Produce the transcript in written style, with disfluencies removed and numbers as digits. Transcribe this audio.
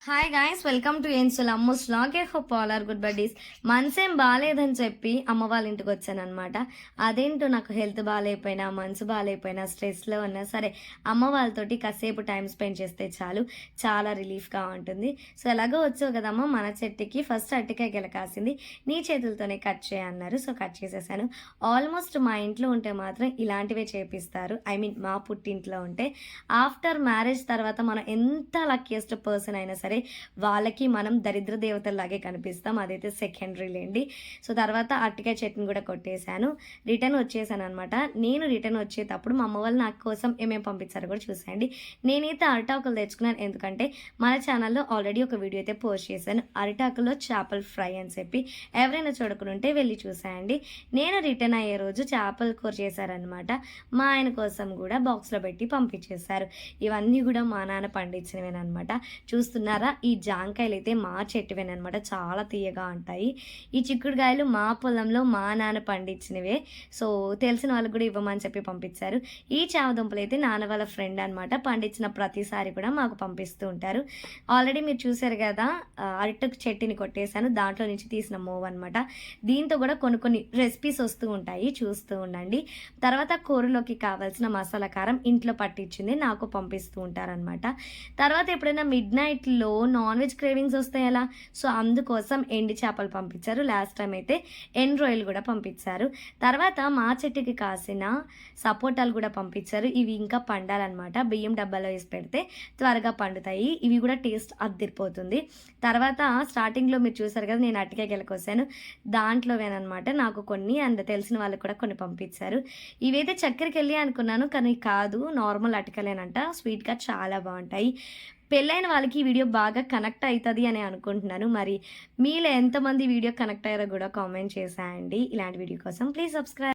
Hi guys, welcome to Ansul Ammu's vlog. I hope all are good buddies. మనసేం బాగాలేదని చెప్పి అమ్మ వాళ్ళ ఇంటికి వచ్చాను అనమాట. అదేంటో నాకు హెల్త్ బాగాలేకపోయినా, మనసు బాగాలేకపోయినా, స్ట్రెస్లో ఉన్నా సరే అమ్మ వాళ్ళతోటి కాసేపు టైం స్పెండ్ చేస్తే చాలు, చాలా రిలీఫ్గా ఉంటుంది. సో ఎలాగో వచ్చావు కదమ్మ, మన చెట్టుకి ఫస్ట్ అరటికాయ గెల కాసింది, నీ చేతులతోనే కట్ చేయన్నారు. సో కట్ చేసేసాను. ఆల్మోస్ట్ మా ఇంట్లో ఉంటే మాత్రం ఇలాంటివే చేపిస్తారు. ఐ మీన్ మా పుట్టింట్లో ఉంటే. ఆఫ్టర్ మ్యారేజ్ తర్వాత మనం ఎంత లక్కీయెస్ట్ పర్సన్ అయినా సరే వాళ్ళకి మనం దరిద్ర దేవతల్లాగే కనిపిస్తాం. అదైతే సెకండరీ లేండి. సో తర్వాత అరటికాయ చట్నీ కూడా కొట్టేశాను. రిటర్న్ వచ్చేసాను అనమాట. నేను రిటర్న్ వచ్చేటప్పుడు మా అమ్మ వాళ్ళు నాకు కోసం ఏమేమి పంపించారో కూడా చూసేయండి. నేనైతే అరిటాకులు తెచ్చుకున్నాను, ఎందుకంటే మన ఛానల్లో ఆల్రెడీ ఒక వీడియో అయితే పోస్ట్ చేశాను, అరిటాకులో చేపల ఫ్రై అని చెప్పి. ఎవరైనా చూడకుంటే వెళ్ళి చూసేయండి. నేను రిటర్న్ అయ్యే రోజు చేపల కూర చేశారనమాట. మా ఆయన కోసం కూడా బాక్స్లో పెట్టి పంపించేశారు. ఇవన్నీ కూడా మా నాన్న పండించినవేనమాట. చూస్తున్నారా, ఈ జాంకాయలు అయితే మా చెట్టువేనమాట, చాలా తీయగా ఉంటాయి. ఈ చిక్కుడుకాయలు మా పొలంలో మా నాన్న పండించినవే. సో తెలిసిన వాళ్ళకి కూడా ఇవ్వమని చెప్పి పంపించారు. ఈ చామదుంపలు అయితే నాన్న వాళ్ళ ఫ్రెండ్ అనమాట, పండించిన ప్రతిసారి కూడా మాకు పంపిస్తూ ఉంటారు. ఆల్రెడీ మీరు చూసారు కదా, అరటి చెట్టుని కొట్టేశాను, దాంట్లో నుంచి తీసిన మూవ్ అనమాట. దీంతో కూడా కొన్ని రెసిపీస్ వస్తూ ఉంటాయి, చూస్తూ ఉండండి. తర్వాత కూరలోకి కావాల్సిన మసాలా కారం ఇంట్లో పట్టించింది నాకు పంపిస్తూ ఉంటారనమాట. తర్వాత ఎప్పుడైనా మిడ్ నైట్లో నాన్ వెజ్ క్రేవింగ్స్ వస్తాయి అలా, సో అందుకోసం ఎండి చేపలు పంపించారు. లాస్ట్ టైం అయితే ఎండ్ రొయ్యలు కూడా పంపించారు. తర్వాత మా చెట్టుకి కాసిన సపోటాలు కూడా పంపించారు. ఇవి ఇంకా పండాలన్నమాట, బియ్యం డబ్బాలో వేసి పెడితే త్వరగా పండుతాయి. ఇవి కూడా టేస్ట్ అద్దిరిపోతుంది. తర్వాత స్టార్టింగ్లో మీరు చూసారు కదా, నేను అరటికాయ గెలకొసాను, దాంట్లోవేనమాట నాకు కొన్ని అండ్ తెలిసిన వాళ్ళకి కూడా కొన్ని పంపించారు. ఇవైతే చక్కెరకి వెళ్ళి అనుకున్నాను, కానీ కాదు, నార్మల్ అరటికాయలేనంట, స్వీట్గా చాలా బాగుంటాయి. పెళ్ళైన వాళ్ళకి ఈ వీడియో బాగా కనెక్ట్ అవుతుంది అని అనుకుంటున్నాను. మరి మీలో ఎంతమంది వీడియో కనెక్ట్ అయ్యారో కూడా కామెంట్ చేసేయండి. ఇలాంటి వీడియో కోసం ప్లీజ్ సబ్స్క్రైబ్.